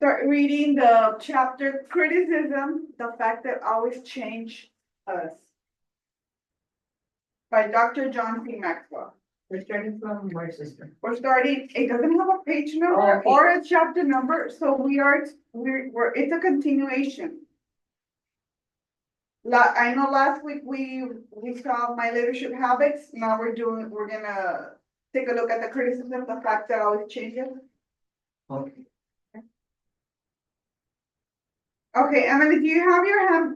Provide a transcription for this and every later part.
start reading the chapter Criticism, the Fact That Always Change Us by Dr. John C. Maxwell. We're starting from where, sister? We're starting, it doesn't have a page number Okay. or a chapter number, so it's a continuation. I know last week we saw my leadership habits, now we're gonna take a look at the criticism, the fact that always changes. Okay. Okay, Emily, do you have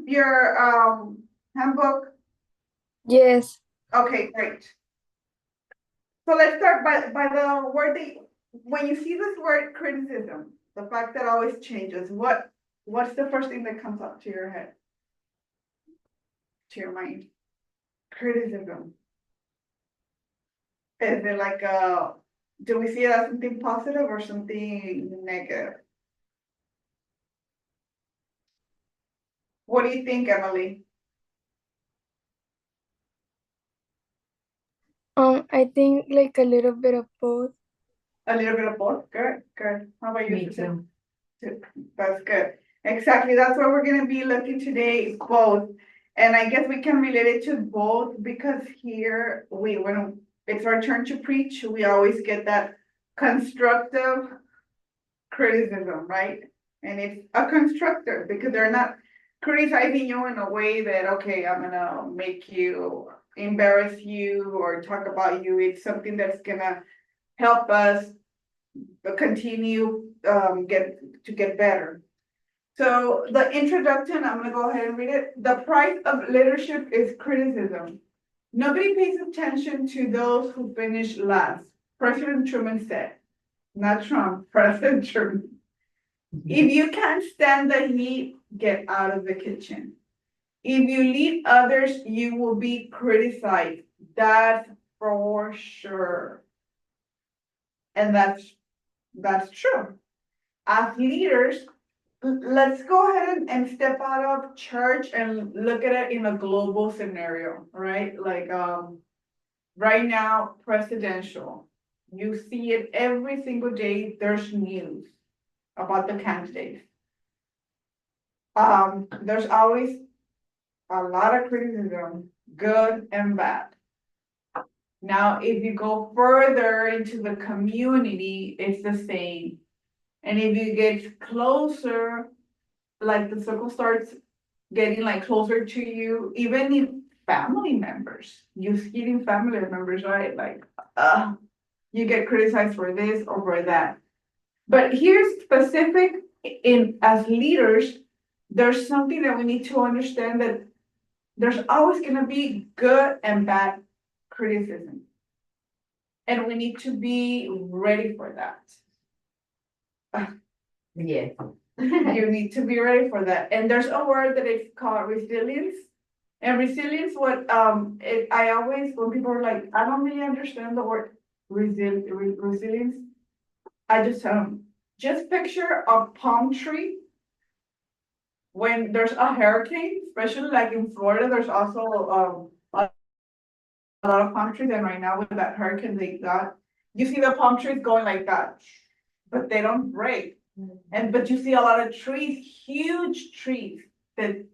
your handbook? Yes. Okay, great. So let's start by the word when you see this word criticism, the fact that always changes, what's the first thing that comes up to your head? To your mind? Criticism. Is it like do we see it as something positive or something negative? What do you think, Emily? I think like a little bit of both. A little bit of both. Good, good. How about you? Me Susan? too. That's good. Exactly. That's what we're gonna be looking today, both. And I guess we can relate it to both because here when it's our turn to preach, we always get that constructive criticism, right? And it's a constructive because they're not criticizing you in a way that, okay, I'm gonna make you embarrass you or talk about you. It's something that's gonna help us continue get better. So the introduction, I'm gonna go ahead and read it. The price of leadership is criticism. Nobody pays attention to those who finish last. President Truman said, not Trump, President Truman. If you can't stand the heat, get out of the kitchen. If you lead others, you will be criticized. That's for sure. And that's true. As leaders, let's go ahead and step out of church and look at it in a global scenario, right? Like right now, presidential. You see it every single day, there's news about the candidates. There's always a lot of criticism, good and bad. Now, if you go further into the community, it's the same. And if you get closer, like the circle starts getting like closer to you, even in family members, you see it in family members, right? Like, you get criticized for this or for that. But here's specific as leaders, there's something that we need to understand that there's always gonna be good and bad criticism. And we need to be ready for that. Yeah. You need to be ready for that. And there's a word that is called resilience. And resilience, I always, when people are like, I don't really understand the word resilience, I just picture a palm tree. When there's a hurricane, especially like in Florida, there's also a lot of palm trees, and right now with that hurricane you see the palm trees going like that, but they don't break. But you see a lot of trees, huge trees that,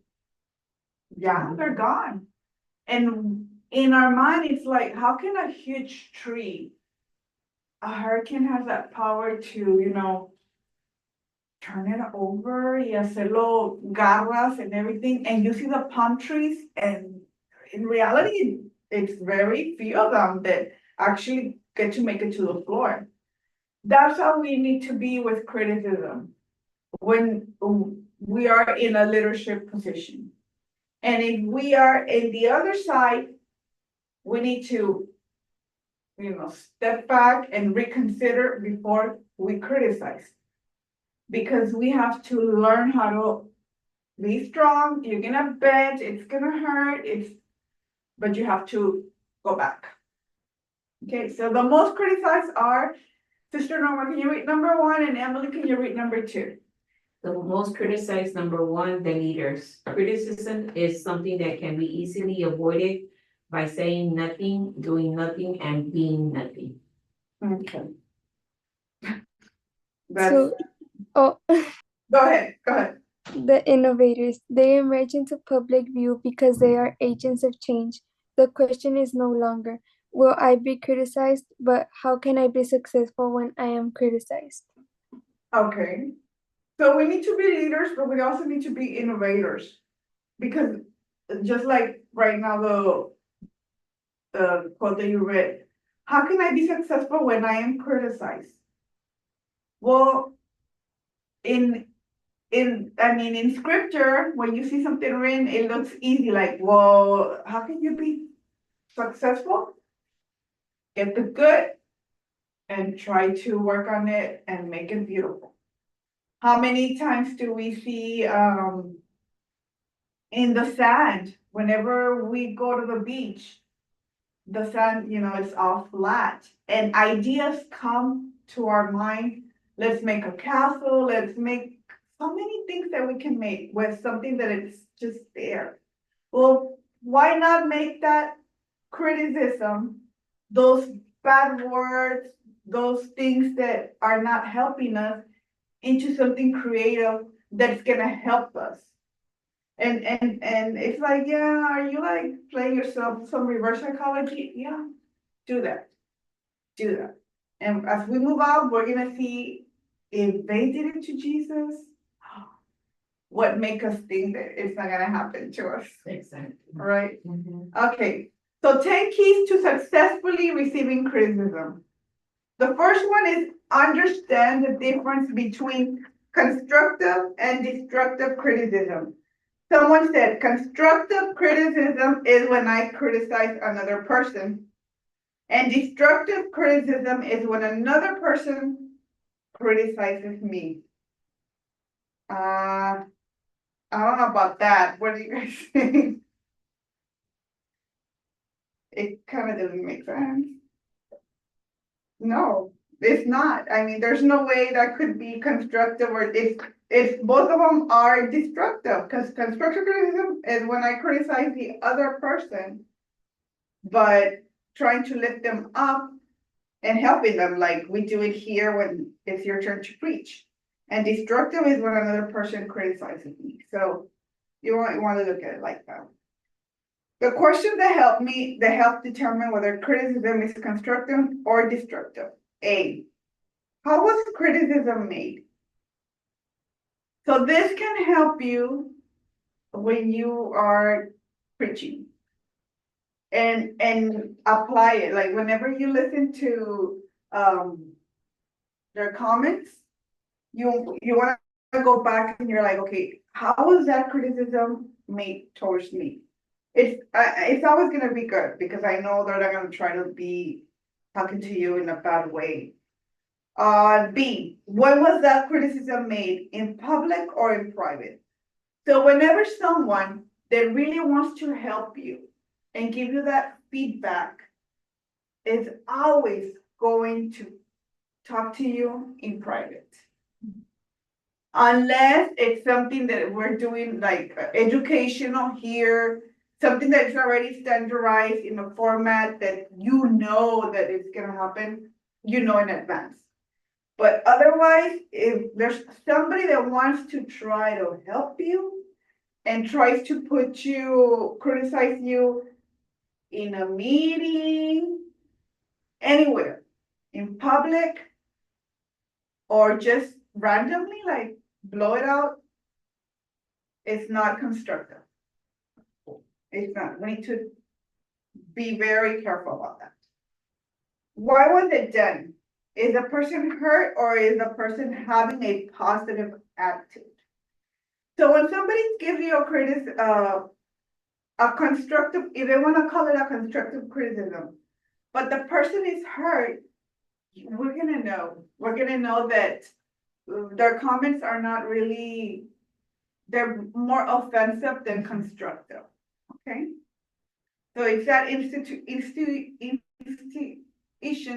they're gone. And in our mind, it's like, how can a huge tree, a hurricane has that power to, turn it over y hacerlo garras and everything, and you see the palm trees, and in reality, it's very few of them that actually get to make it to the floor. That's how we need to be with criticism when we are in a leadership position. And if we are in the other side, we need to, step back and reconsider before we criticize. Because we have to learn how to be strong. You're gonna bend, it's gonna hurt, but you have to go back. Okay, so the most criticized are, Sister Norma, can you read number 1, and Emily, can you read number 2? The most criticized, number 1, the leaders. Criticism is something that can be easily avoided by saying nothing, doing nothing, and being nothing. Okay. So Oh, Go ahead, go ahead. the innovators. They emerge into public view because they are agents of change. The question is no longer, will I be criticized, but how can I be successful when I am criticized? Okay. So we need to be leaders, but we also need to be innovators. Because just like right now, the quote that you read, how can I be successful when I am criticized? Well, in in scripture, when you see something written, it looks easy, like, well, how can you be successful? Get the good and try to work on it and make it beautiful. How many times do we see in the sand, whenever we go to the beach, the sand, is all flat, and ideas come to our mind. Let's make a castle, let's make so many things that we can make with something that it's just there. Well, why not make that criticism, those bad words, those things that are not helping us, into something creative that's gonna help us? And it's like, yeah, are you like playing yourself some reverse psychology? Yeah, do that. Do that. And as we move on, we're gonna see if they did it to Jesus, what make us think that it's not gonna happen to us, Exactly. right? Mhm. Okay, so 10 keys to successfully receiving criticism. The first one is understand the difference between constructive and destructive criticism. Someone said constructive criticism is when I criticize another person, and destructive criticism is when another person criticizes me. I don't know about that. What do you guys think? It kind of doesn't make sense. No, it's not. I mean, there's no way that could be constructive, or if both of them are destructive, because constructive criticism is when I criticize the other person, but trying to lift them up and helping them, like we do it here when it's your turn to preach. And destructive is when another person criticizes me. So you want to look at it like that. The questions that help determine whether criticism is constructive or destructive. A, how was criticism made? So this can help you when you are preaching and apply it. Like whenever you listen to their comments, you want to go back and you're like, okay, how was that criticism made towards me? It's always gonna be good because I know they're not gonna try to be talking to you in a bad way. B, when was that criticism made, in public or in private? So whenever someone that really wants to help you and give you that feedback is always going to talk to you in private. Unless it's something that we're doing like educational here, something that's already standardized in a format that you know that it's gonna happen, in advance. But otherwise, if there's somebody that wants to try to help you and tries to criticize you in a meeting, anywhere, in public, or just randomly, like blow it out, it's not constructive. It's not. We need to be very careful about that. Why was it done? Is the person hurt or is the person having a positive attitude? So when somebody gives you a constructive, if they want to call it a constructive criticism, but the person is hurt, we're gonna know. We're gonna know that their comments are not really, they're more offensive than constructive. Okay? So it's that institution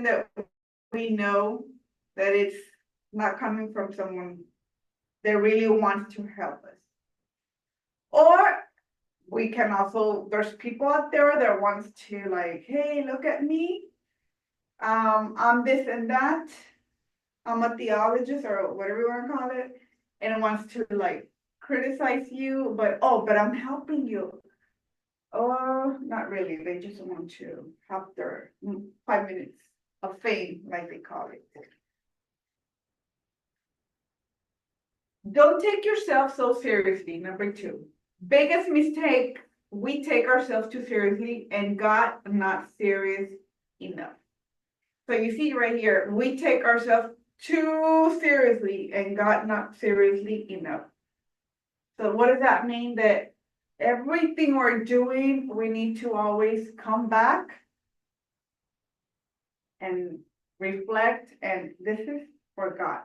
that we know that it's not coming from someone that really wants to help us. Or we can also, there's people out there that wants to like, hey, look at me. I'm this and that. I'm a theologist or whatever you wanna call it, and it wants to like criticize you, but I'm helping you. Oh, not really, they just want to have their 5 minutes of fame, like they call it. Don't take yourself so seriously, number 2. Biggest mistake, we take ourselves too seriously and God not serious enough. So you see right here, we take ourselves too seriously and God not seriously enough. So what does that mean? That everything we're doing, we need to always come back and reflect, and this is for God.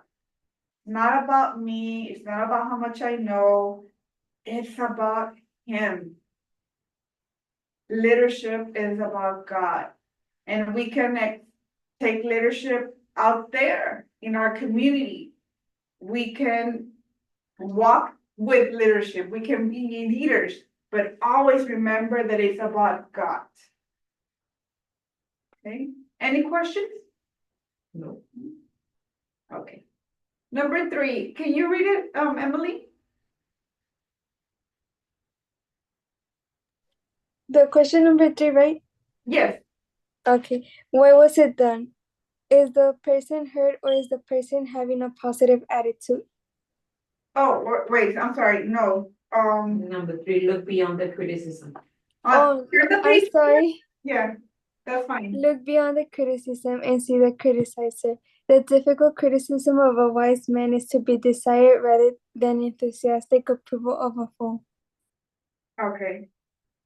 Not about me, it's not about how much I know, it's about Him. Leadership is about God. And we can take leadership out there in our community. We can walk with leadership, we can be leaders, but always remember that it's about God. Okay, any questions? No. Okay. Number 3, can you read it, Emily? The question number 3, right? Yes. Okay. Why was it done? Is the person hurt or is the person having a positive attitude? Oh, wait, I'm sorry, no, Number 3, look beyond the criticism. Oh, here's the I'm page. sorry. Yeah, that's fine. Look beyond the criticism and see the criticizer. The difficult criticism of a wise man is to be desired rather than enthusiastic approval of a fool. Okay,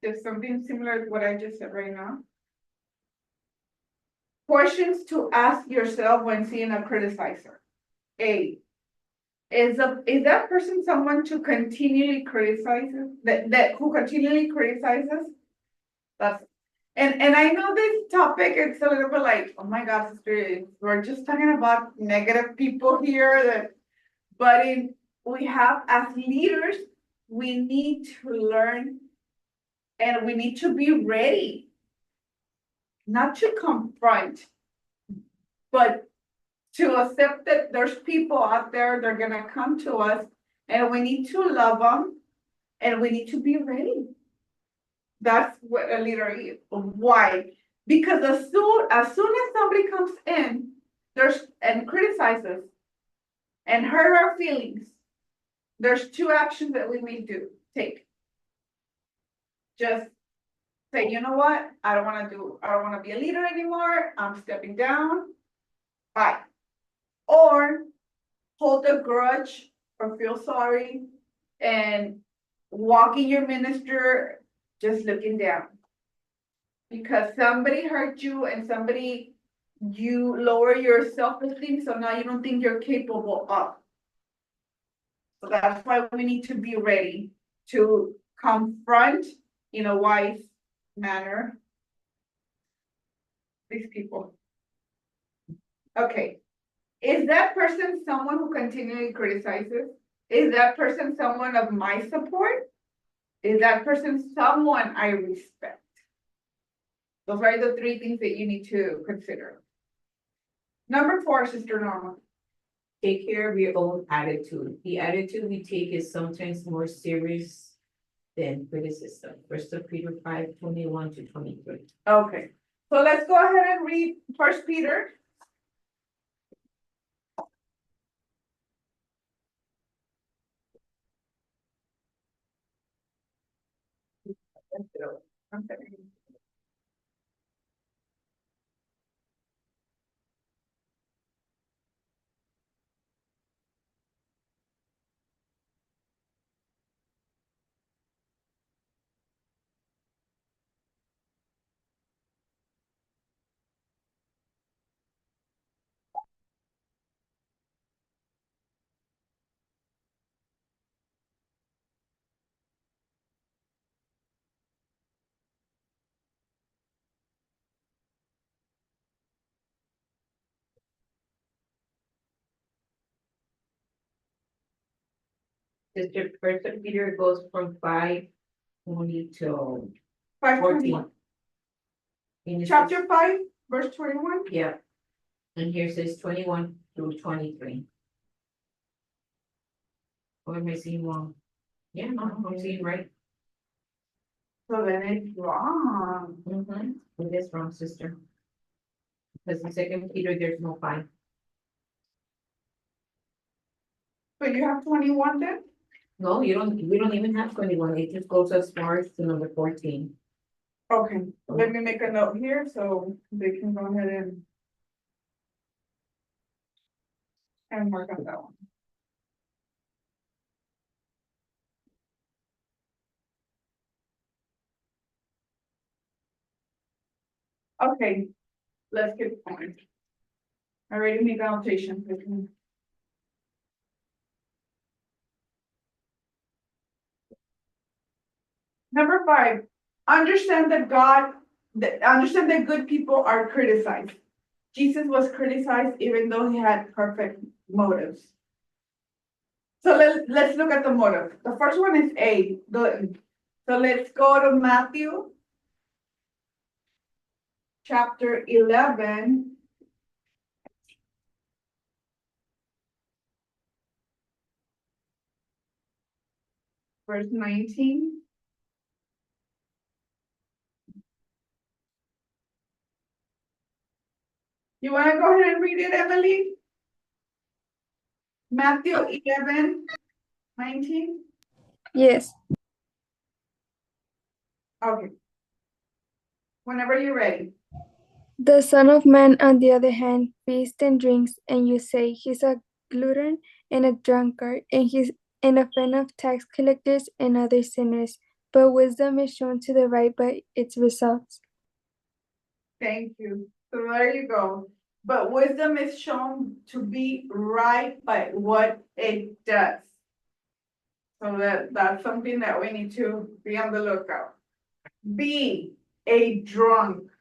just something similar to what I just said right now. Questions to ask yourself when seeing a criticizer. A, is that person someone to continually criticizes, who continually criticizes? That's, and I know this topic, it's a little bit like, oh my God, sister, we're just talking about negative people here but we have, as leaders, we need to learn and we need to be ready. Not to confront, but to accept that there's people out there, they're gonna come to us, and we need to love them, and we need to be ready. That's what a leader is. Why? Because as soon as somebody comes in, and criticizes and hurt our feelings, there's 2 actions that we may take. Just say, you know what? I don't wanna be a leader anymore. I'm stepping down. Bye. Or hold a grudge or feel sorry and walk in your minister just looking down. Because somebody hurt you and you lower your self-esteem, so now you don't think you're capable of. So that's why we need to be ready to confront in a wise manner these people. Okay, is that person someone who continually criticizes? Is that person someone of my support? Is that person someone I respect? Those are the 3 things that you need to consider. Number 4, Sister Norma. Take care of your own attitude. The attitude we take is sometimes more serious than criticism. 1 Peter 5:21-23. Okay, so let's go ahead and read 1 Peter. Sister, 1 Peter goes from 5:20 to 5:21. 14. And it says- Chapter 5, verse 21. Yeah. And here says 21, through 23. Or am I seeing wrong? Yeah, no, I'm seeing right. So then it's wrong. It is wrong, sister. Because in Second Peter, there's no 5. So you have 21 then? No, we don't even have 21. It just goes as far as to number 14. Okay, let me make a note here so they can go ahead and work on that one. Okay, let's get going. I already made the annotation. Number 5, understand understand that good people are criticized. Jesus was criticized even though he had perfect motives. So let's look at the motive. The first one is A, good. So let's go to Matthew chapter 11. Verse 19. You want to go ahead and read it, Emily? Matthew 11:19. Yes. Okay. Whenever you're ready. The Son of Man, on the other hand, feasts and drinks, and you say he's a glutton and a drunkard, and he's a friend of tax collectors and other sinners. But wisdom is shown to the right by its results. Thank you. So there you go. But wisdom is shown to be right by what it does. So that's something that we need to be on the lookout. B, a drunk.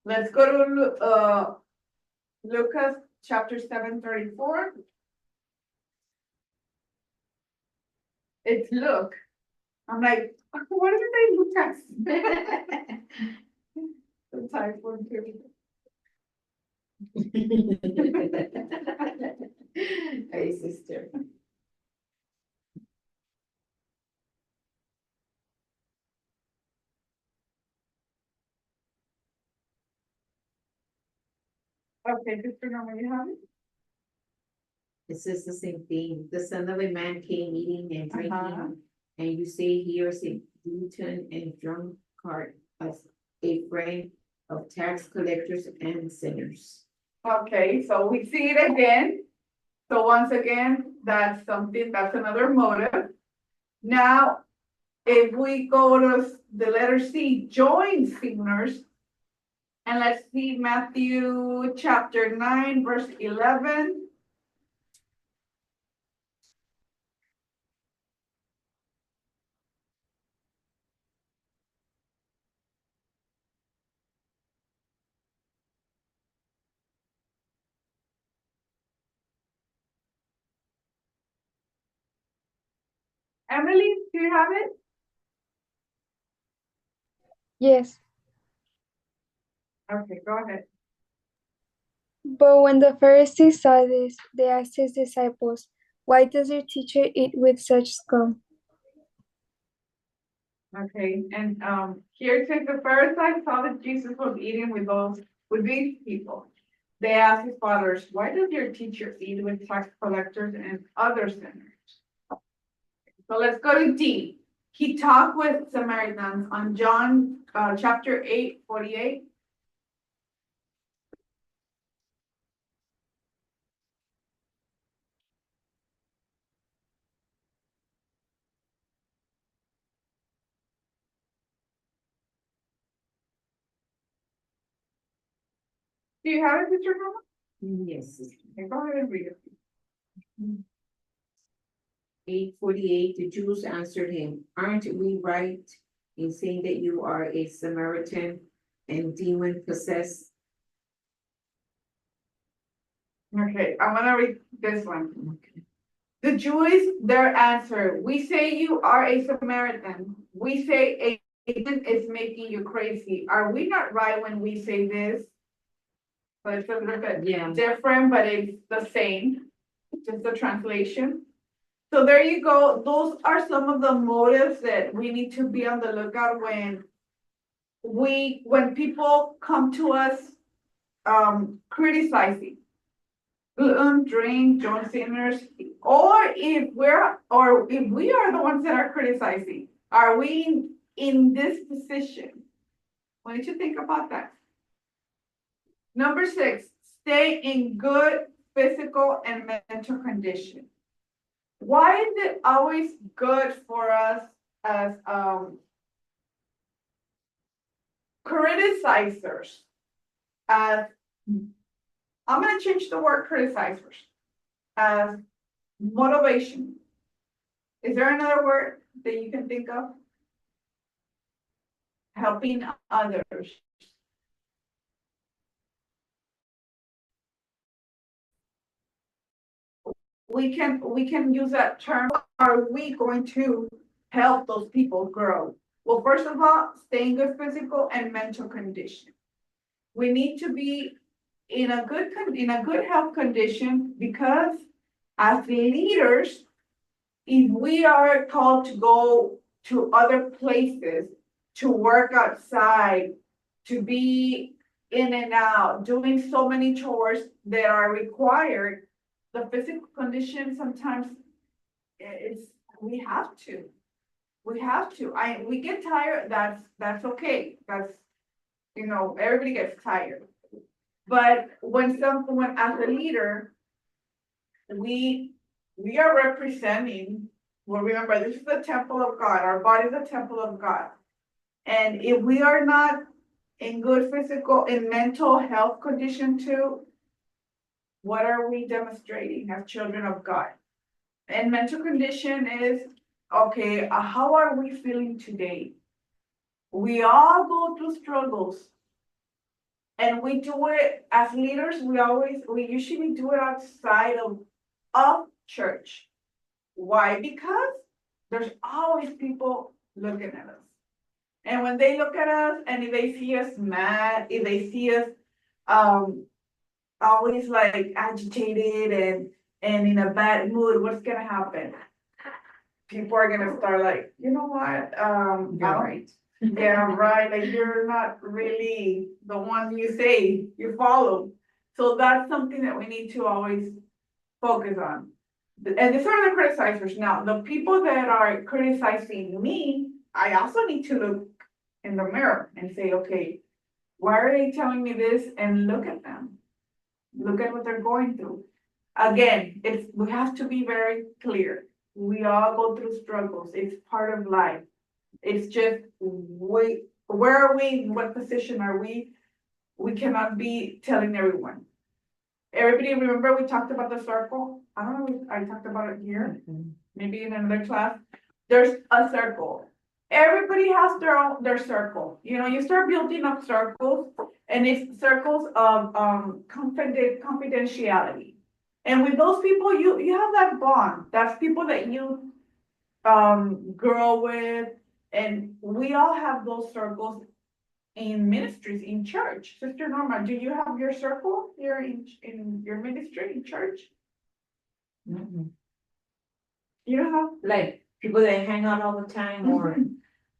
Let's go to Lucas chapter 7:34. It's look. I'm like, what did they look at? The type one too. Hey, sister. Okay, Sister Norma, you have it? It says the same thing. The Son of a Man came eating and Uh-huh. drinking, and you say he is a glutton and drunkard, as a friend of tax collectors and sinners. Okay, so we see it again. So once again, that's another motive. Now, if we go to the letter C, join sinners. And let's see Matthew chapter 9, verse 11. Emily, do you have it? Yes. Okay, go ahead. But when the Pharisees saw this, they asked his disciples, "Why does your teacher eat with such scum?" Okay, and here it says the Pharisees saw that Jesus was eating with these people. They asked his followers, "Why does your teacher eat with tax collectors and other sinners?" So let's go to D. He talked with Samaritans on John chapter 8:48. Do you have it, Mr. Norma? Yes. Okay, go ahead and read it. 8:48, the Jews answered him, aren't we right in saying that you are a Samaritan and demon possessed? Okay, I'm gonna read this one. The Jews, their answer, we say you are a Samaritan. We say a demon is making you crazy. Are we not right when we say this? So it's a little bit Yeah. different, but it's the same, just the translation. So there you go. Those are some of the motives that we need to be on the lookout when people come to us, criticizing. Gluten, drink, joint sinners, or if we are the ones that are criticizing, are we in this position? We need to think about that. Number 6, stay in good physical and mental condition. Why is it always good for us as criticizers? As I'm gonna change the word criticizers as motivation. Is there another word that you can think of? Helping others. We can use that term. Are we going to help those people grow? Well, first of all, stay in good physical and mental condition. We need to be in a good health condition, because as leaders, if we are called to go to other places, to work outside, to be in and out, doing so many chores that are required, the physical condition sometimes we have to. We get tired, that's okay. That's, everybody gets tired. But when as a leader, we are representing, well, remember, this is the temple of God. Our body is the temple of God. And if we are not in good physical and mental health condition too, what are we demonstrating as children of God? And mental condition is, okay, how are we feeling today? We all go through struggles. And we do it as leaders, we usually do it outside of church. Why? Because there's always people looking at us. And when they look at us and if they see us mad, if they see us always like agitated and in a bad mood, what's gonna happen? People are gonna start like, you know what? You're right. Yeah, right, like you're not really the one you say you follow. So that's something that we need to always focus on. And these are the criticizers. Now, the people that are criticizing me, I also need to look in the mirror and say, okay, why are they telling me this? And look at them. Look at what they're going through. Again, we have to be very clear. We all go through struggles. It's part of life. It's just, where are we? In what position are we? We cannot be telling everyone. Everybody, remember we talked about the circle? I don't know if I talked about it here, maybe in another class. There's a circle. Everybody has their circle. You start building up circles, and it's circles of confidentiality. And with those people, you have that bond. That's people that you grow with. And we all have those circles in ministries, in church. Sister Norma, do you have your circle here in your ministry, in church? Mhm. You don't have? Like people that hang out all the time or, Mhm.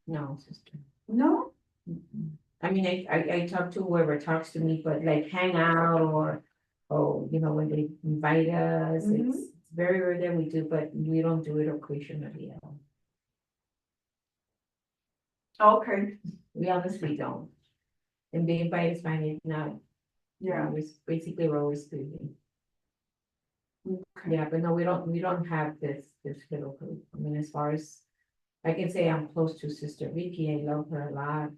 no, sister. No? Mm-mm. I mean, I talk to whoever talks to me, but like hang out or, when they invite us, Mhm. it's very rare that we do, but we don't do it occasionally at all. Okay, We honestly don't. And being invited is fine, if not, yeah. it's basically we're always busy. Okay. Yeah, but no, we don't have this little group. I mean, as far as, I can say I'm close to Sister Vicky, I love her a lot.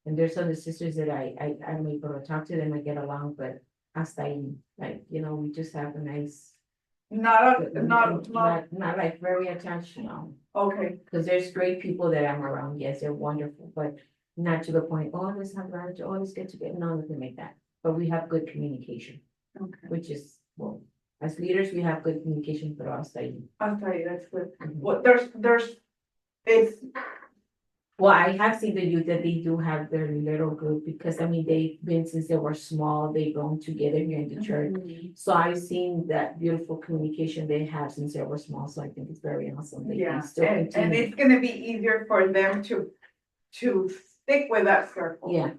And there's other sisters that I'm able to talk to them, I get along, but hasta ahí, like, we just have a nice. Not Not like very attached, okay, because there's great people that I'm around, yes, they're wonderful, but not to the point, oh, let's have lunch, oh, let's get together, no, nothing like that. But we have good communication, okay. which is, well, as leaders, we have good communication, but hasta ahí. I'll tell you, that's good. Mhm. Well, it's Well, I have seen the youth that they do have their little group because, I mean, they've been since they were small, they've grown together here in the church. So I've seen that beautiful communication they have since they were small, so I think it's very awesome. They Yeah, can still and continue. it's gonna be easier for them to stick with that circle. Yeah,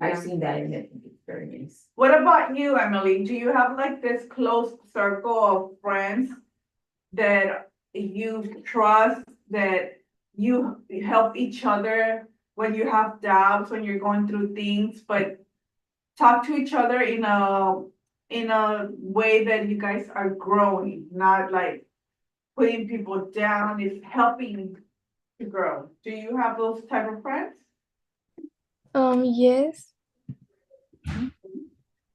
I've Yeah. seen that and I think it's very nice. What about you, Emily? Do you have like this close circle of friends that you trust, that you help each other when you have doubts, when you're going through things, but talk to each other in a way that you guys are growing, not like putting people down, it's helping to grow. Do you have those type of friends? Yes.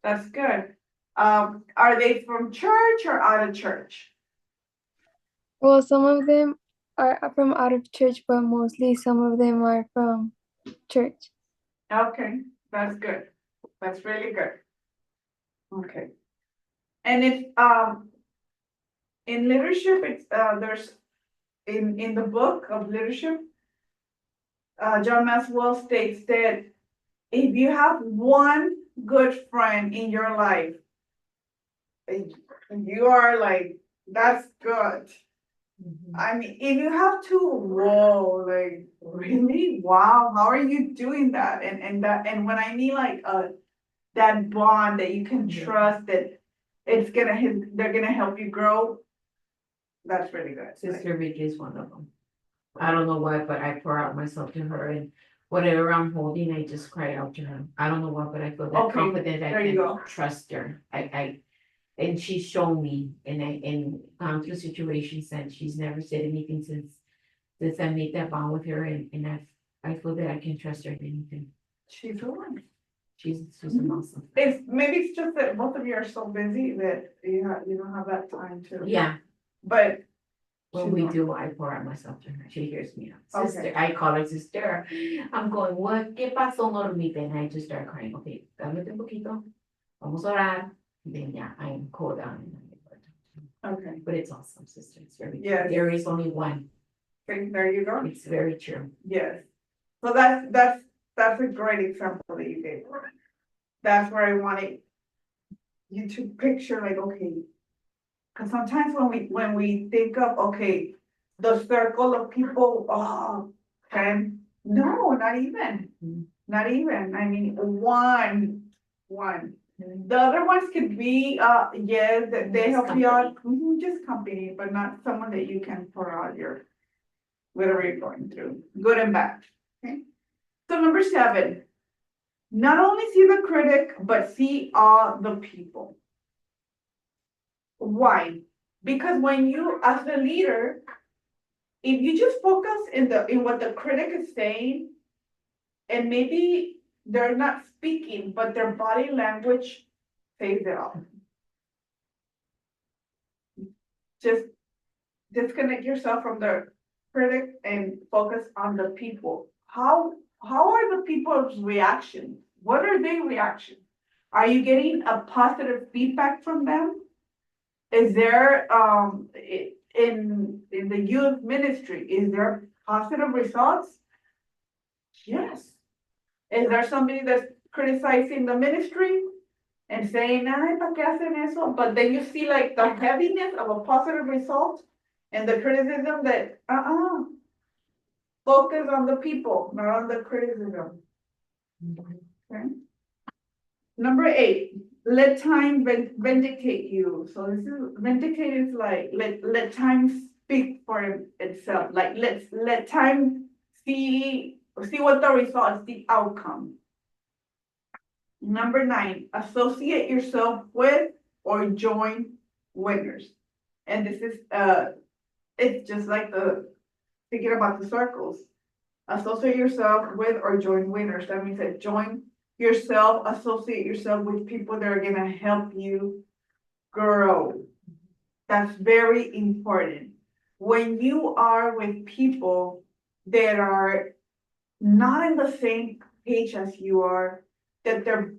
That's good. Are they from church or out of church? Well, some of them are from out of church, but mostly some of them are from church. Okay, that's good. That's really good. Okay. And if, in leadership, it's, there's, in the book of leadership, John Maxwell states that if you have one good friend in your life, you are like, that's good. I mean, if you have two, whoa, like, really? Wow, how are you doing that? And when I mean like, that bond that you can Yeah. trust, that they're gonna help you grow, that's really good. Sister Vicky is one of them. I don't know why, but I pour out myself to her and whatever I'm holding, I just cry out to her. I don't know why, but I feel that Okay, confident I there you can go. trust her. And she's shown me and gone through situations and she's never said anything since I made that bond with her and I feel that I can trust her in anything. She's the one. She's an awesome. Maybe it's just that both of you are so busy that you don't have that time to. Yeah, But. when she's we not. do, I pour out myself to her. She hears me out. Okay. Sister, I call her sister. I'm going, what? ¿Qué pasó, Normita? And I just start crying. Okay, dame un poquito. Vamos a orar. Then yeah, I am cool down and Okay, but it's awesome, sister. It's very, Yes. there is only one. okay, there you go. It's very true. Yes. So that's a great example that you gave. That's where I wanted you to picture like, okay. Cause sometimes when we think of, okay, the circle of people, oh, 10, no, not even. Mm. Not even, I mean, one. The other ones could be, yes, that they Just help you out, just company, but not someone that you can pour out your, whatever you're going through, good and bad, okay? So number 7, not only see the critic, but see all the people. Why? Because when you, as the leader, if you just focus in what the critic is saying, and maybe they're not speaking, but their body language says it all. Just disconnect yourself from the critic and focus on the people. How are the people's reaction? What are their reactions? Are you getting a positive feedback from them? Is there in the youth ministry, is there positive results? Yes. Is there somebody that's criticizing the ministry and saying, ay, ¿pa qué hacen eso? But then you see like the heaviness of a positive result and the criticism that, focus on the people, not on the criticism. Okay. Number 8, let time vindicate you. So this is, vindicate is like, let time speak for itself. Like, let time see what the result is, the outcome. Number 9, associate yourself with or join winners. And this is, it's just like thinking about the circles. Associate yourself with or join winners. That means that join yourself, associate yourself with people that are gonna help you grow. That's very important. When you are with people that are not in the same page as you are, that their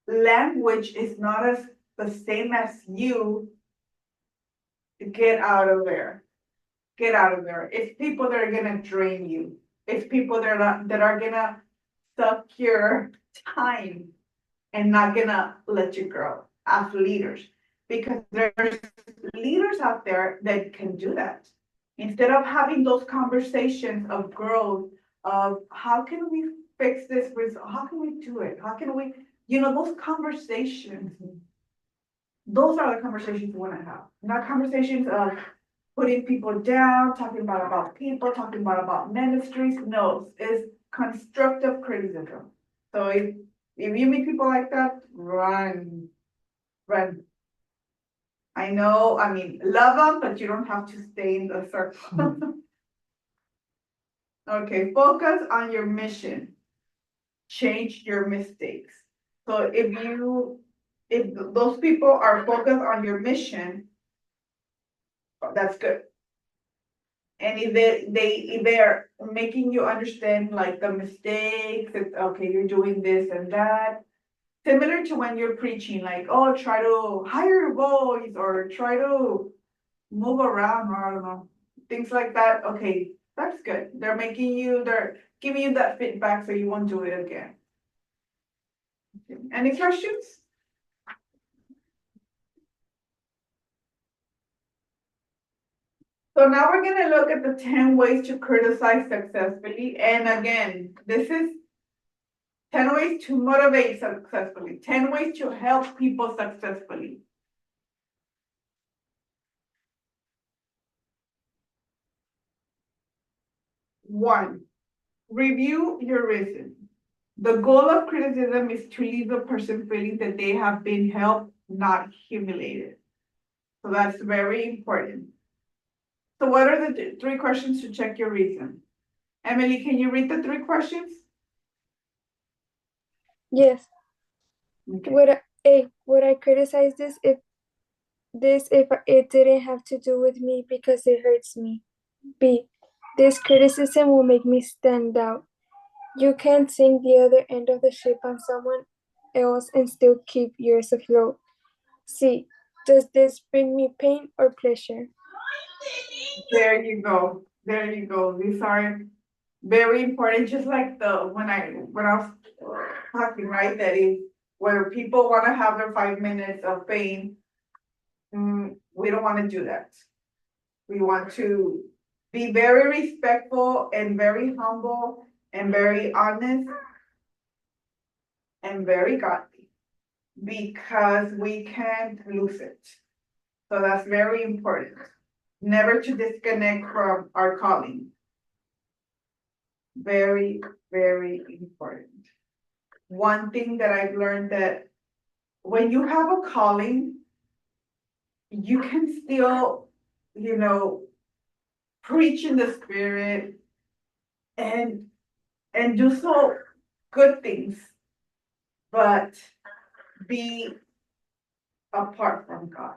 language is not as the same as you, get out of there. Get out of there. It's people that are gonna drain you. It's people that are gonna suck your time and not gonna let you grow as leaders. Because there's leaders out there that can do that. Instead of having those conversations of growth, of how can we fix this, how can we do it? How can we, those conversations. Those are the conversations we wanna have, not conversations of putting people down, talking about people, talking about ministries. No, it's constructive criticism. So if you meet people like that, run, run. I know, love them, but you don't have to stay in the circle. Okay, focus on your mission. Change your mistakes. So if those people are focused on your mission, that's good. And if they're making you understand like the mistakes, it's okay, you're doing this and that. Similar to when you're preaching, like, oh, try to hire your voice or try to move around, or I don't know, things like that. Okay, that's good. They're giving you that feedback so you won't do it again. Any questions? So now we're gonna look at the 10 ways to criticize successfully. And again, this is 10 ways to motivate successfully, 10 ways to help people successfully. One, review your reason. The goal of criticism is to leave the person feeling that they have been helped, not humiliated. So that's very important. So what are the 3 questions to check your reason? Emily, can you read the 3 questions? Yes. Okay. Would I criticize this if it didn't have to do with me because it hurts me? B. This criticism will make me stand out. You can't sink the other end of the ship on someone else and still keep yours afloat. C. Does this bring me pain or pleasure? There you go. There you go. These are very important, just like when I was talking, right, that is where people want to have their 5 minutes of fame. We don't want to do that. We want to be very respectful and very humble and very honest and very godly, because we can't lose it. So that's very important. Never to disconnect from our calling. Very, very important. One thing that I've learned, that when you have a calling, you can still, preach in the spirit and do so good things, but be apart from God.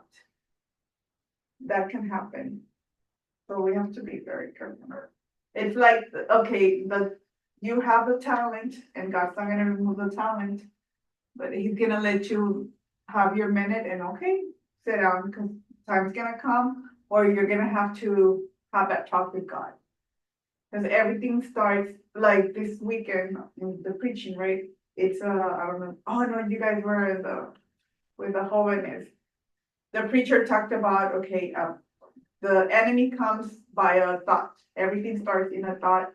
That can happen. So we have to be very careful. It's like, okay, you have the talent and God's not gonna remove the talent, but He's gonna let you have your minute and okay, sit down, because time's gonna come, or you're gonna have to have that talk with God. Because everything starts like this weekend in the preaching, right? It's I don't know. Oh no, you guys were with the holiness. The preacher talked about, okay, the enemy comes by a thought. Everything starts in a thought.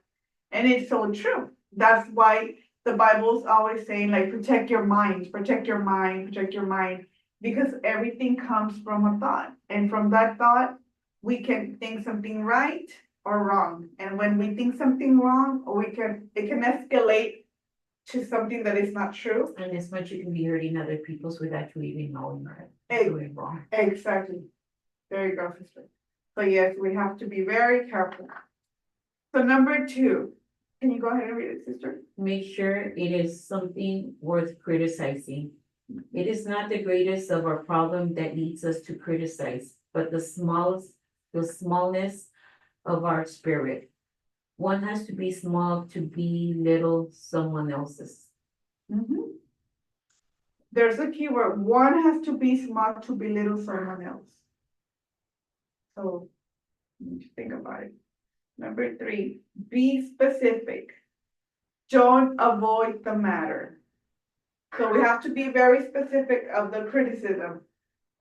And it's so true. That's why the Bible's always saying, like, protect your mind, protect your mind, protect your mind. Because everything comes from a thought. And from that thought, we can think something right or wrong. And when we think something wrong, it can escalate to something that is not true. And as much you can be hurting other people's without you even knowing that you're doing wrong. Exactly. There you go, sister. So yes, we have to be very careful. So number 2, can you go ahead and read it, sister? Make sure it is something worth criticizing. It is not the greatest of our problem that leads us to criticize, but the smallness of our spirit. One has to be small to belittle someone else's. There's a key word. One has to be small to belittle someone else. So you need to think about it. Number 3, be specific. Don't avoid the matter. So we have to be very specific of the criticism,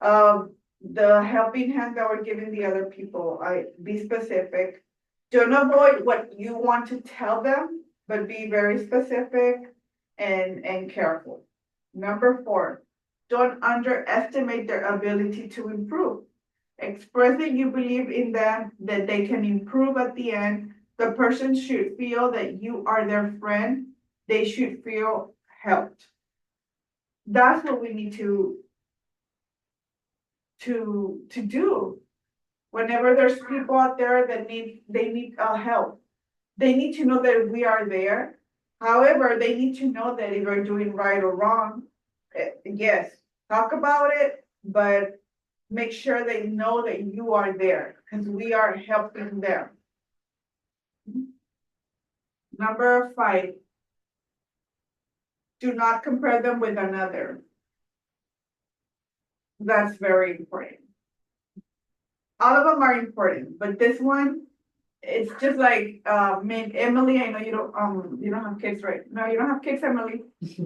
of the helping hand that we're giving the other people. Be specific. Don't avoid what you want to tell them, but be very specific and careful. Number 4, don't underestimate their ability to improve. Expressing you believe in them, that they can improve at the end. The person should feel that you are their friend. They should feel helped. That's what we need to do. Whenever there's people out there that need help, they need to know that we are there. However, they need to know that if they're doing right or wrong, yes, talk about it, but make sure they know that you are there because we are helping them. Number 5, do not compare them with another. That's very important. All of them are important, but this one, it's just like, Emily, I know you don't have kids, right? No, you don't have kids, Emily. She's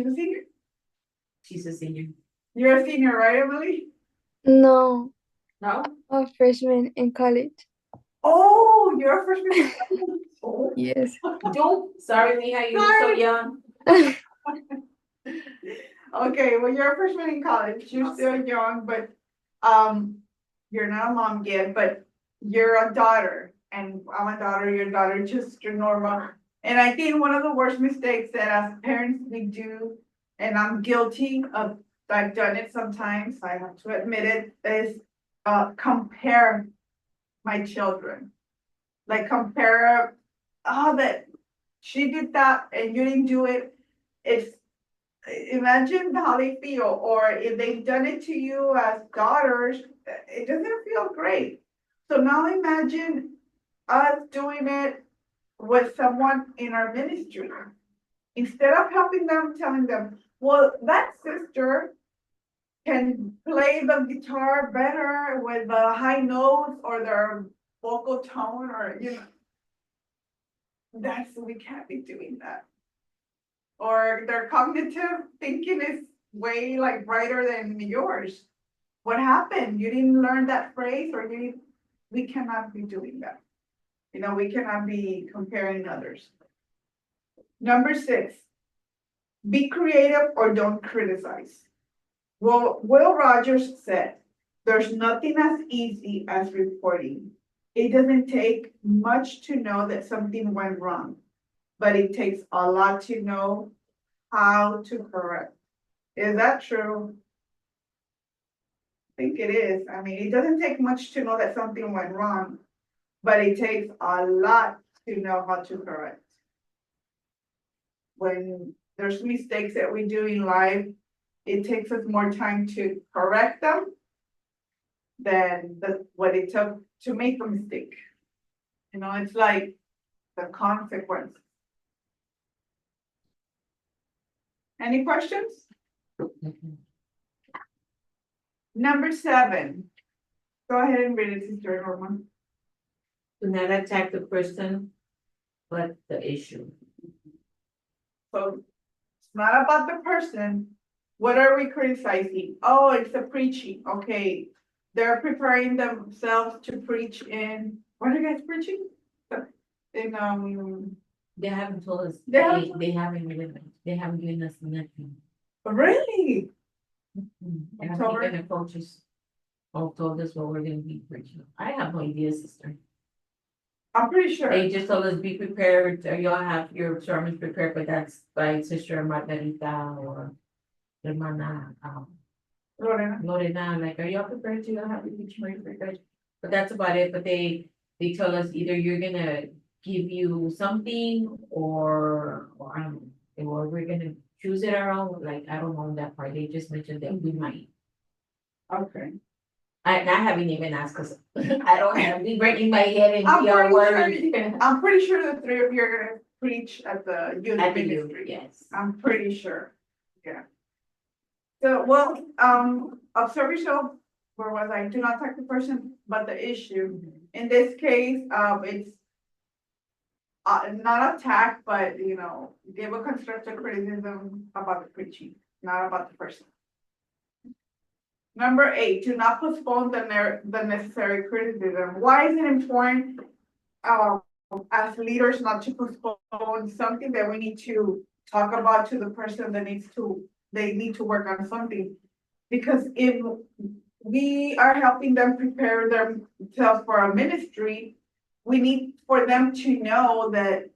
a senior? She's a senior. You're a senior, right, Emily? No, No? a freshman in college. Oh, you're a freshman. Oh. Yes. Don't, sorry, Mija, you look so Sorry. young. Okay, well, you're a freshman in college, you're still young, but, you're not a mom yet, but you're a daughter, and I'm a daughter, your daughter, just normal. And I think one of the worst mistakes that as parents we do, and I'm guilty of, I've done it sometimes, I have to admit it, is, compare my children. Like compare, oh, that she did that and you didn't do it. It's, imagine how they feel, or if they've done it to you as daughters, it doesn't feel great. So now imagine us doing it with someone in our ministry. Instead of helping them, telling them, well, that sister can play the guitar better with the high notes or their vocal tone, or, we can't be doing that. Or their cognitive thinking is way like brighter than yours. What happened? You didn't learn that phrase, or we cannot be doing that. We cannot be comparing others. Number 6, be creative or don't criticize. Well, Will Rogers said, there's nothing as easy as reporting. It doesn't take much to know that something went wrong, but it takes a lot to know how to correct. Is that true? I think it is. I mean, it doesn't take much to know that something went wrong, but it takes a lot to know how to correct. When there's mistakes that we do in life, it takes us more time to correct them than what it took to make a mistake. It's like the consequence. Any questions? Number 7. Go ahead and read it, Sister Norma. Do not attack the person, but the issue. So it's not about the person. What are we criticizing? Oh, it's the preaching. Okay. They're preparing themselves to preach in, what are you guys preaching? In, They haven't told us, They haven't- they haven't given us nothing. really? They haven't October? even approached us or told us what we're gonna be preaching. I have no idea, sister. I'm pretty sure. They just told us be prepared, or y'all have your sermons prepared, but that's by Sister Margarita or Hermana, Lorena. Lorena, like, are y'all prepared to have your preaching prepared? But that's about it, but they tell us either you're gonna give you something or or we're gonna choose it our own, like, I don't know that part, they just mentioned that we might. Okay. I haven't even asked, cause I don't have, be breaking my head and I'm be all pretty worried. I'm pretty sure the 3 of you are gonna preach at the youth At the youth, ministry. yes. I'm pretty sure, yeah. So, well, observe yourself where was I? Do not attack the person, but the issue. In this case, it's not attack, but give a constructive criticism about the preaching, not about the person. Number 8, do not postpone the necessary criticism. Why is it important, as leaders not to postpone something that we need to talk about to the person that they need to work on something? Because if we are helping them prepare themselves for a ministry, we need for them to know that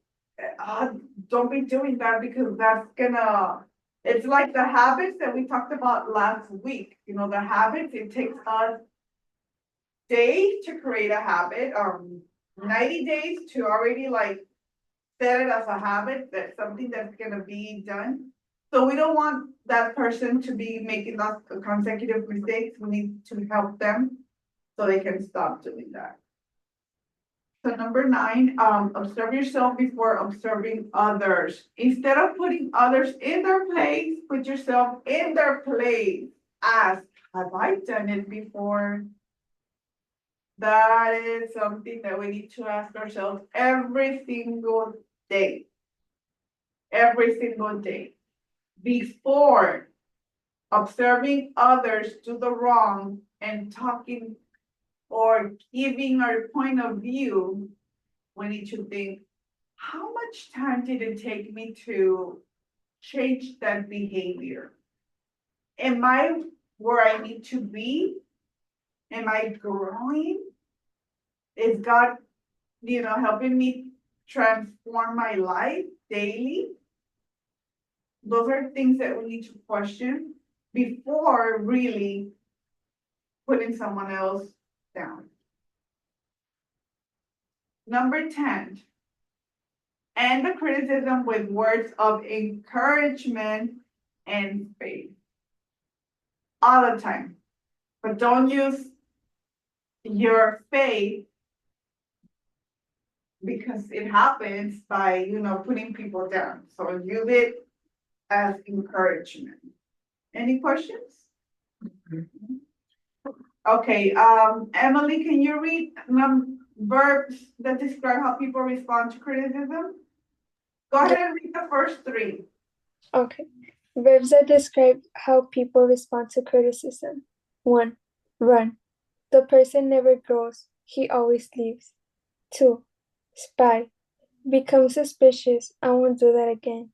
don't be doing that, because that's gonna, it's like the habits that we talked about last week. The habits, it takes us days to create a habit, 90 days to already set it as a habit, that's something that's gonna be done. So we don't want that person to be making those consecutive mistakes. We need to help them so they can stop doing that. So number 9, observe yourself before observing others. Instead of putting others in their place, put yourself in their place. Ask, have I done it before? That is something that we need to ask ourselves every single day. Every single day. Before observing others do the wrong and talking or giving our point of view, we need to think, how much time did it take me to change that behavior? Am I where I need to be? Am I growing? Is God, helping me transform my life daily? Those are things that we need to question before really putting someone else down. Number 10, end the criticism with words of encouragement and faith. All the time. But don't use your faith, because it happens by, putting people down. So use it as encouragement. Any questions? Okay, Emily, can you read verbs that describe how people respond to criticism? Go ahead and read the first 3. Okay. Verbs that describe how people respond to criticism. 1. Run. The person never grows. He always leaves. 2. Spy. Become suspicious. I won't do that again.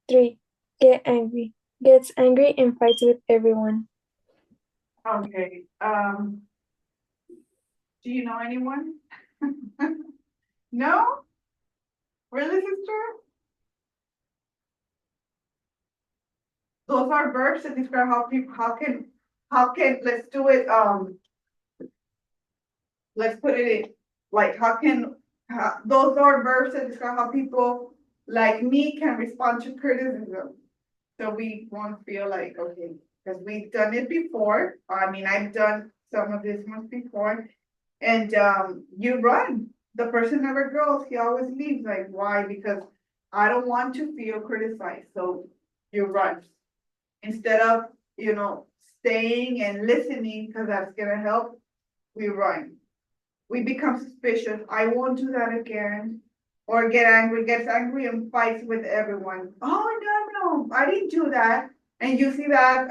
3. Get angry. Gets angry and fights with everyone. Okay, do you know anyone? No? Really, sister? Those are verbs that describe how people, let's do it, let's put it in, those are verbs that describe how people like me can respond to criticism. So we won't feel like, okay, because we've done it before. I mean, I've done some of this ones before. And you run. The person never grows. He always leaves. Like, why? Because I don't want to feel criticized. So you run. Instead of, staying and listening, because that's going to help, we run. We become suspicious. I won't do that again. Or gets angry and fights with everyone. Oh, no, I didn't do that. And you see that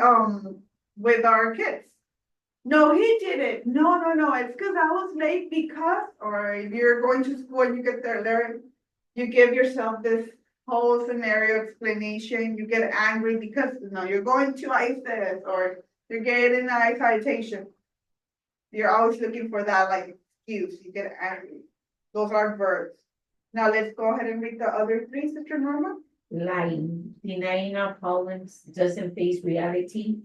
with our kids. No, he did it. No, it's because I was late because, or if you're going to school and you get there, you give yourself this whole scenario explanation, you get angry because, you're going to ISIS or you're getting an I citation. You're always looking for that excuse, you get angry. Those are verbs. Now let's go ahead and read the other 3, Sister Norma. Lying, denying our problems, doesn't face reality.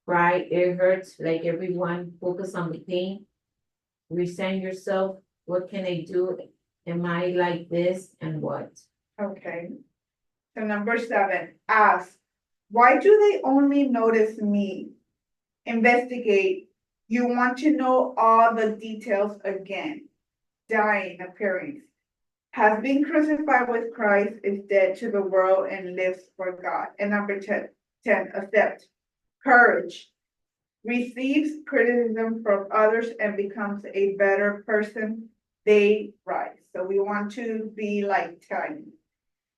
Cry, it hurts like everyone, focus on the pain. Resent yourself, what can I do? Am I like this and what? Okay. So number 7, ask, why do they only notice me? Investigate, you want to know all the details again. Dying, appearance. Has been crucified with Christ, is dead to the world and lives for God. And number 10, accept. Courage. receives criticism from others and becomes a better person, they rise. So we want to be like Tiny.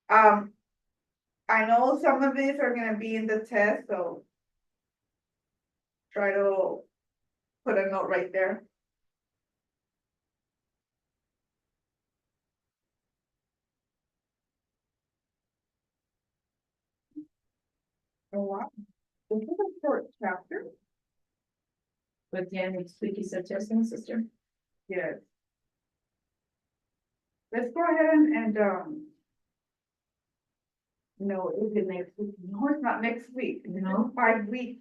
I know some of these are gonna be in the test, so try to put a note right there. Oh, wow. This is a short chapter. But then next week is a testing, sister. Yes. Let's go ahead and. No, is it next week? No, it's not next week. It's in No. 5 weeks.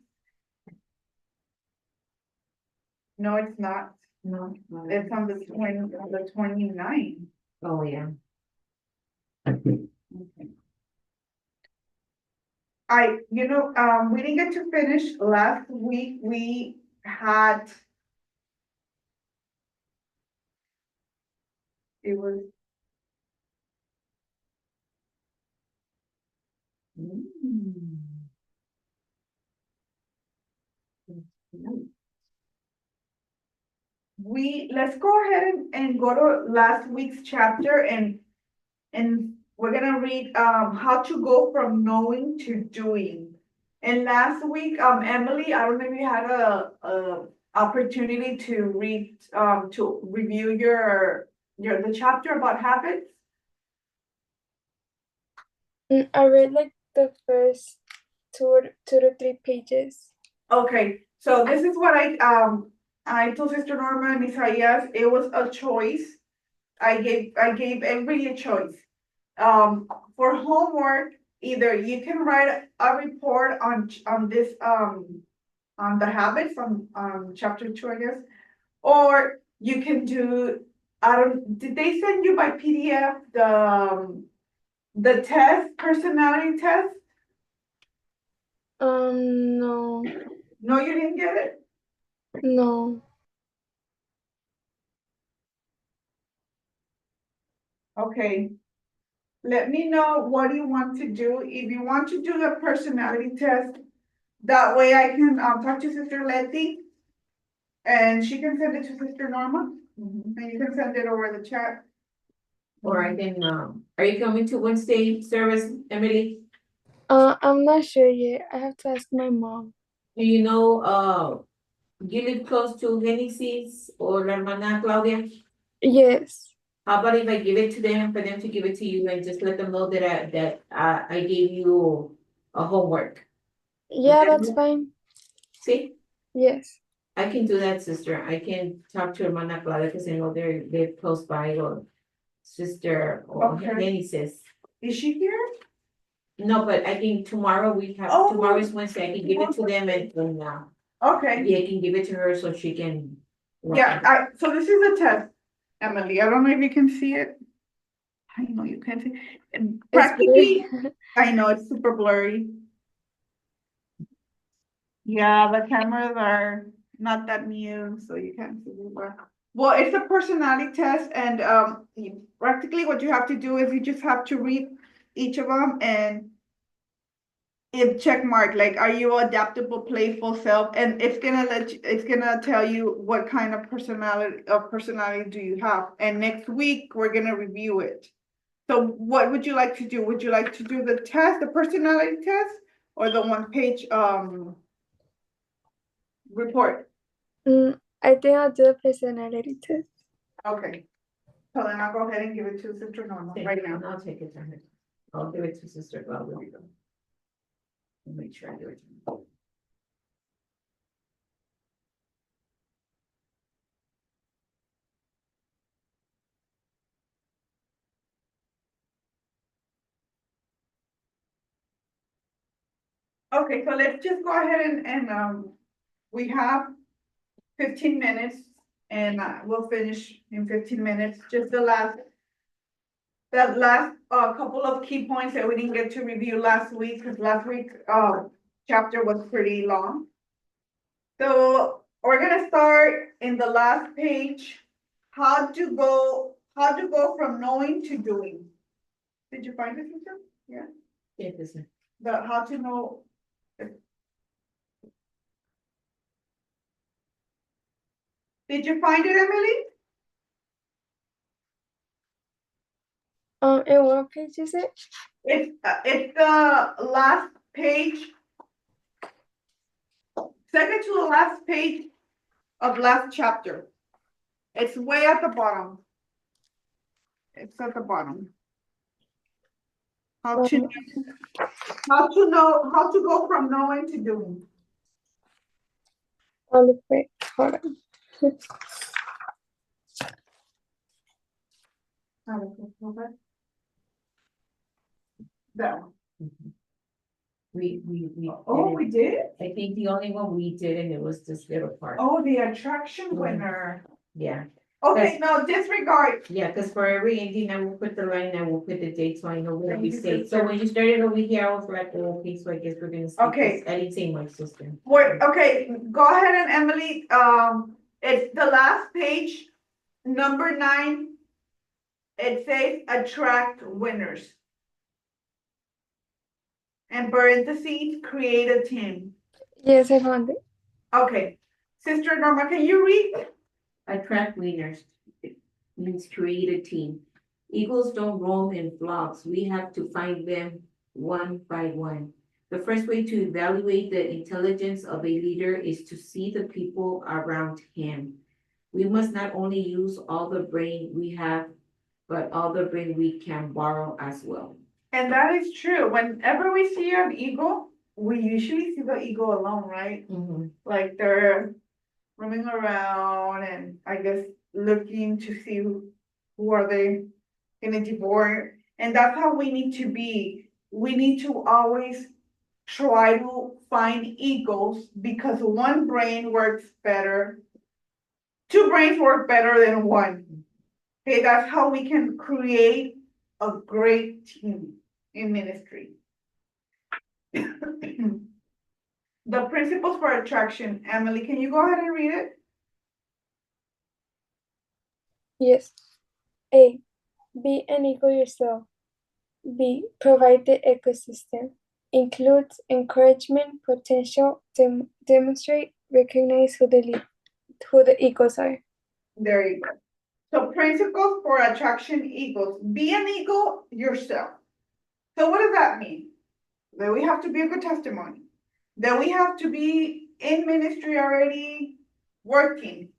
No, it's not. No. It's on the 29th. Oh, yeah. Okay. We didn't get to finish last week. We had. It was. Let's go ahead and go to last week's chapter and we're gonna read, how to go from knowing to doing. And last week, Emily, I don't know if you had a opportunity to read, to review the chapter about habits. I read like the first two to 3 pages. Okay, so this is what I told Sister Norma and Isaias, it was a choice. I gave everybody a choice. For homework, either you can write a report on this, on the habits on chapter 2, I guess. Or you can do, did they send you by PDF the test, personality test? No, No, you didn't get it? no. Okay. Let me know what you want to do. If you want to do the personality test, that way I can talk to Sister Letty and she can send it to Sister Norma and you can send it over the chat. Or I can, are you coming to Wednesday service, Emily? I'm not sure yet. I have to ask my mom. Do you know, you live close to Genesis or La Hermana Claudia? Yes. How about if I give it to them, for them to give it to you and just let them know that I gave you a homework? Yeah, Okay. that's fine. See, Yes. I can do that, sister. I can talk to Hermana Claudia because I know they're close by, or sister or Okay. Genesis. Is she here? No, but I think tomorrow Oh. tomorrow is Wednesday. I can give it to them and Okay. yeah, I can give it to her so she can. Yeah, so this is a test, Emily. I don't know if you can see it. I know you can see. And It's practically, blurry. I know it's super blurry. Yeah, the cameras are not that new, so you can't see it well. Well, it's a personality test and practically what you have to do is you just have to read each of them and it check mark, like, are you adaptable, playful self? And it's gonna tell you what kind of personality do you have. And next week, we're gonna review it. So what would you like to do? Would you like to do the test, the personality test, or the 1-page report? I think I'll do a personality test. Okay. So then I'll go ahead and give it to Sister Norma right now. And I'll take it to her. I'll give it to Sister Claudia. Make sure I do it. Okay, so let's just go ahead and we have 15 minutes and we'll finish in 15 minutes, just the last couple of key points that we didn't get to review last week, because last week chapter was pretty long. So we're gonna start in the last page, how to go from knowing to doing. Did you find it, teacher? Yeah. Yeah, this one. The how to know. Did you find it, Emily? And what page is it? It's the last page. Second to the last page of last chapter. It's way at the bottom. It's at the bottom. How to know, how to go from knowing to doing. I'll look for it. Hold on. That one. We Oh, did we it. did? I think the only one we did, and it was this little part. Oh, the attraction winner. Yeah, Okay, no, disregard. yeah, because for every ending, I will put the line, I will put the date, so I know where Thank we you, stayed. So sister. when you started over here, I was like, oh, okay, so I guess we're gonna. skip Okay. this. I didn't say much, sister. Wait, okay, go ahead and Emily, it's the last page, number 9. It says attract winners. And parentheses, create a team. Yes, I found it. Okay, Sister Norma, can you read? Attract winners means create a team. Eagles don't roam in flocks. We have to find them one by one. The first way to evaluate the intelligence of a leader is to see the people around him. We must not only use all the brain we have, but all the brain we can borrow as well. And that is true. Whenever we see an eagle, we usually see the eagle alone, right? Like they're roaming around and I guess looking to see who are they gonna devour. And that's how we need to be. We need to always try to find eagles because one brain works better. 2 brains work better than one. Okay, that's how we can create a great team in ministry. The principles for attraction. Emily, can you go ahead and read it? Yes. A. Be an eagle yourself. B. Provide the ecosystem. Includes encouragement, potential, demonstrate, recognize who the eagles are. There you go. So principles for attraction eagles. Be an eagle yourself. So what does that mean? That we have to be a good testimony. That we have to be in ministry already working.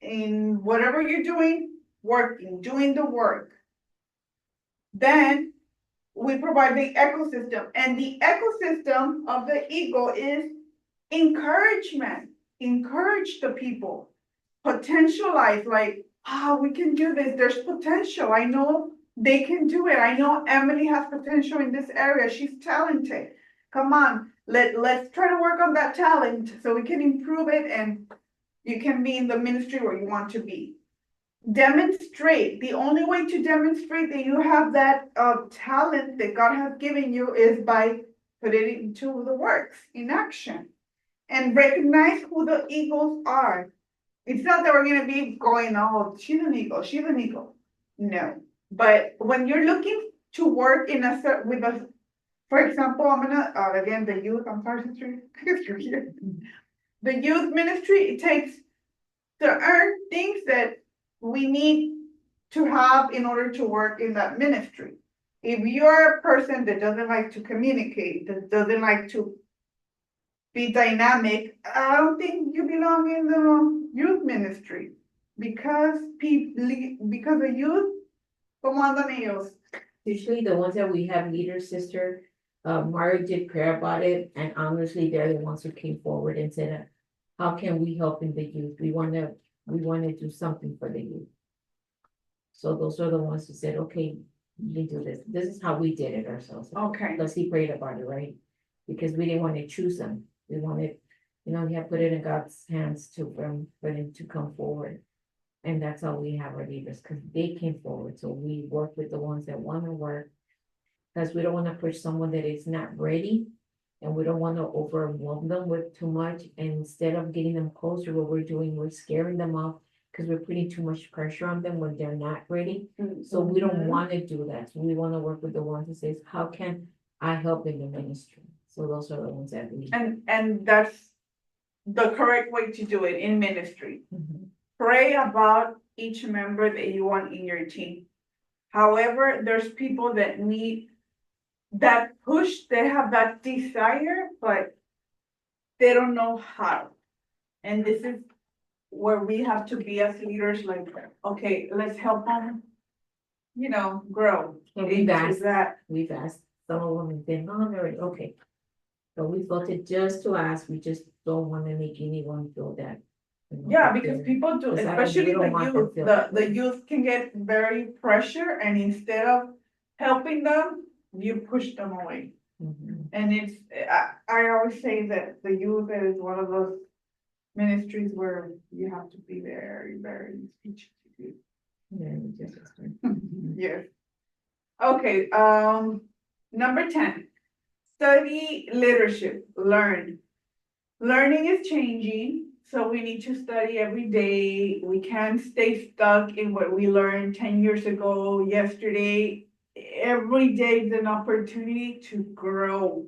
In whatever you're doing, working, doing the work. Then we provide the ecosystem. And the ecosystem of the eagle is encouragement. Encourage the people. Potentialize, like, we can do this. There's potential. I know they can do it. I know Emily has potential in this area. She's talented. Come on, let's try to work on that talent so we can improve it and you can be in the ministry where you want to be. Demonstrate. The only way to demonstrate that you have that talent that God has given you is by putting it into the works, in action. And recognize who the eagles are. It's not that we're gonna be going, oh, she's an eagle, she's an eagle. No, but when you're looking to work in for example, I'm gonna, again, the youth, I'm sorry, sister, you're here. The youth ministry, it takes to earn things that we need to have in order to work in that ministry. If you're a person that doesn't like to communicate, that doesn't like to be dynamic, I don't think you belong in the youth ministry because the youth, como andan ellos? Usually the ones that we have leaders, sister, Mario did prayer about it, and honestly, they're the ones who came forward and said, how can we help in the youth? We wanna do something for the youth. So those are the ones who said, okay, you can do this. This is how we did it ourselves. Okay. Because he prayed about it, right? Because we didn't want to choose them. We wanted, he had put it in God's hands for him to come forward. And that's how we have our leaders, because they came forward. So we work with the ones that want to work. Because we don't want to push someone that is not ready. And we don't want to overwhelm them with too much. And instead of getting them closer, what we're doing, we're scaring them off because we're putting too much pressure on them when they're not ready. So we don't want to do that. So we want to work with the ones that says, how can I help in the ministry? So those are the ones that we. And that's the correct way to do it in ministry. pray about each member that you want in your team. However, there's people that need that push, they have that desire, but they don't know how. And this is where we have to be as leaders, like, okay, let's help them, grow And we've into asked, that. some of them have been on already, okay. But we voted just to ask, we just don't wanna make anyone feel that. Yeah, because people do, Because especially we don't the want them youth, feel the that way. youth can get very pressure, and instead of helping them, you push them away. Mhm. And I always say that the youth is one of those ministries where you have to be very, very strategic. Yeah, we just explained. Yes. Okay, number 10, study leadership, learn. Learning is changing, so we need to study every day. We can't stay stuck in what we learned 10 years ago, yesterday. Every day is an opportunity to grow.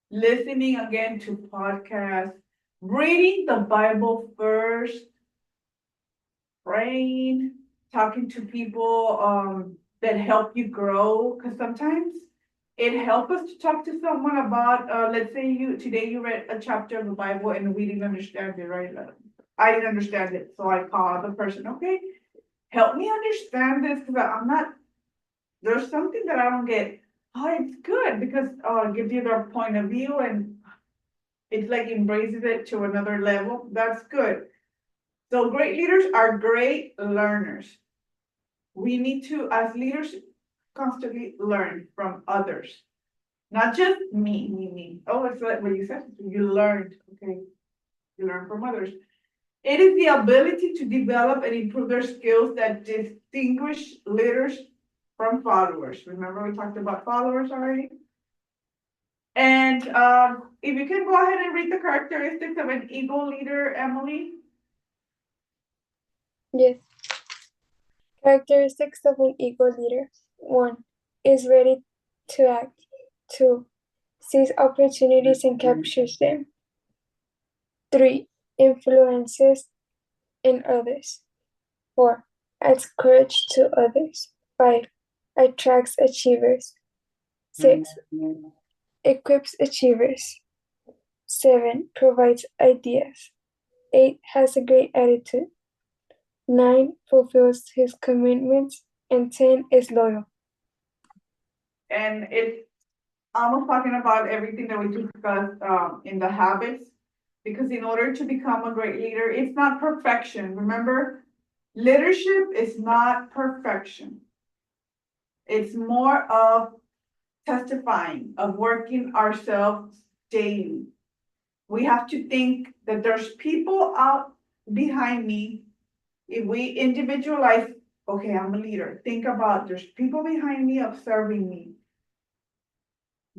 Listening again to podcasts, reading the Bible first, praying, talking to people that help you grow, because sometimes it helps us to talk to someone about, let's say today you read a chapter of the Bible and we didn't understand it, right? I didn't understand it, so I called the person, okay, help me understand this, because I'm not, there's something that I don't get. Oh, it's good because it gives you their point of view, and it's like embraces it to another level. That's good. So great leaders are great learners. We need to, as leaders, constantly learn from others. Not just me. Oh, it's like what you said, you learned, okay? You learn from others. It is the ability to develop and improve their skills that distinguish leaders from followers. Remember, we talked about followers already? And if you can go ahead and read the characteristics of an eagle leader, Emily. Yes. Characteristics of an ego leader. 1. Is ready to act. 2. Sees opportunities and captures them. 3. Influences in others. 4. Adds courage to others. 5. Attracts achievers. 6. Equips achievers. 7. Provides ideas. 8. Has a great attitude. 9. Fulfills his commitments. And 10. Is loyal. And it's almost talking about everything that we discussed in the habits. Because in order to become a great leader, it's not perfection. Remember, leadership is not perfection. It's more of testifying, of working ourselves daily. We have to think that there's people out behind me. If we individualize, okay, I'm a leader. Think about there's people behind me observing me.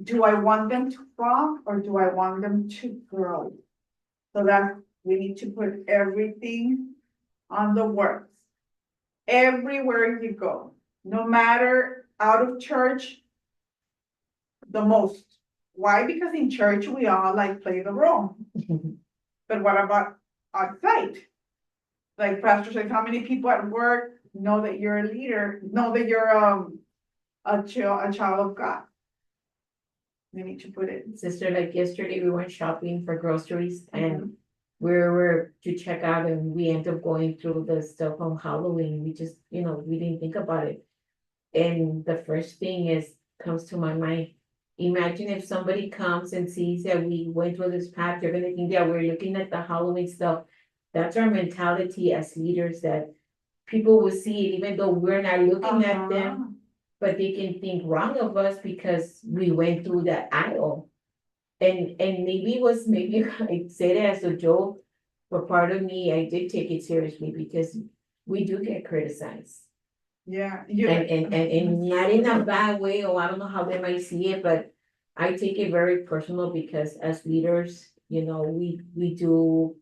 Do I want them to fall or do I want them to grow? So that we need to put everything on the works. Everywhere you go, no matter out of church, the most. Why? Because in church we all like play the role. But what about outside? Like Pastor says, how many people at work know that you're a leader, know that you're a child of God? We need to put it. Sister, like yesterday, we went shopping for groceries and we were to check out and we end up going through the stuff on Halloween. We just, we didn't think about it. And the first thing comes to my mind. Imagine if somebody comes and sees that we went through this path, they're gonna think that we're looking at the Halloween stuff. That's our mentality as leaders, that people will see it even though we're not looking at them. But they can think wrong of us because we went through that aisle. And maybe I say that as a joke, but part of me, I did take it seriously because we do get criticized. Yeah. And not in a bad way, or I don't know how they might see it, but I take it very personal because as leaders, we do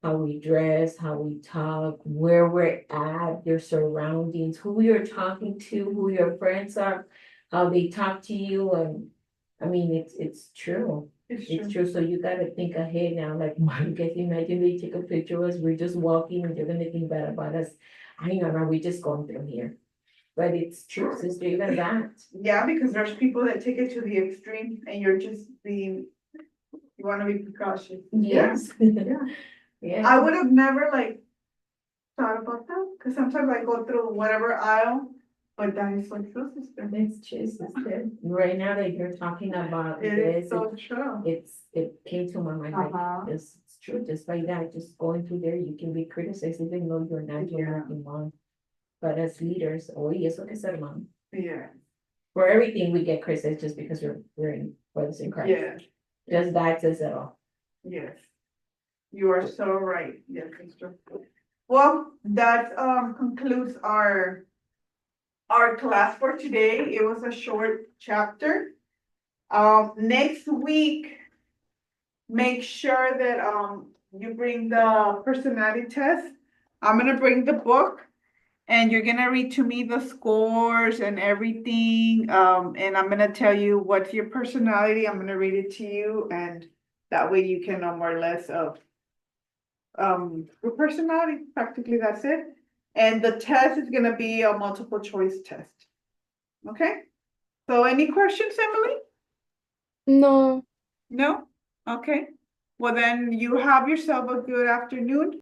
how we dress, how we talk, where we're at, your surroundings, who you're talking to, who your friends are, how they talk to you, and I mean, it's true. It's It's true. true, so you gotta think ahead now, like, my guys, imagine they take a picture of us, we're just walking and you're gonna think bad about us. I know, we just going through here. But it's true, sister, even that. Yeah, because there's people that take it to the extreme and you're just being, you wanna be precautious. Yes. Yeah. Yeah. I would have never like thought about that, cause sometimes I go through whatever aisle, but that is so true, sister. It's true, sister. Right now that you're talking about It this, is so true. it came to my mind, like, Uh-huh. it's true, just like that, just going through there, you can be criticized even though you're not doing Yeah. anything wrong. But as leaders, oye, eso que ser hermano. Yeah, For everything, we get criticized just because we're in brothers in Christ. yeah, Just that says it all. yes. You are so right, yes, sister. Well, that concludes our class for today. It was a short chapter. Next week, make sure that you bring the personality test. I'm gonna bring the book. And you're gonna read to me the scores and everything, and I'm gonna tell you what's your personality, I'm gonna read it to you, and that way you can know more or less of your personality, practically that's it. And the test is gonna be a multiple choice test. Okay? So any questions, Emily? No. No? Okay. Well, then you have yourself a good afternoon.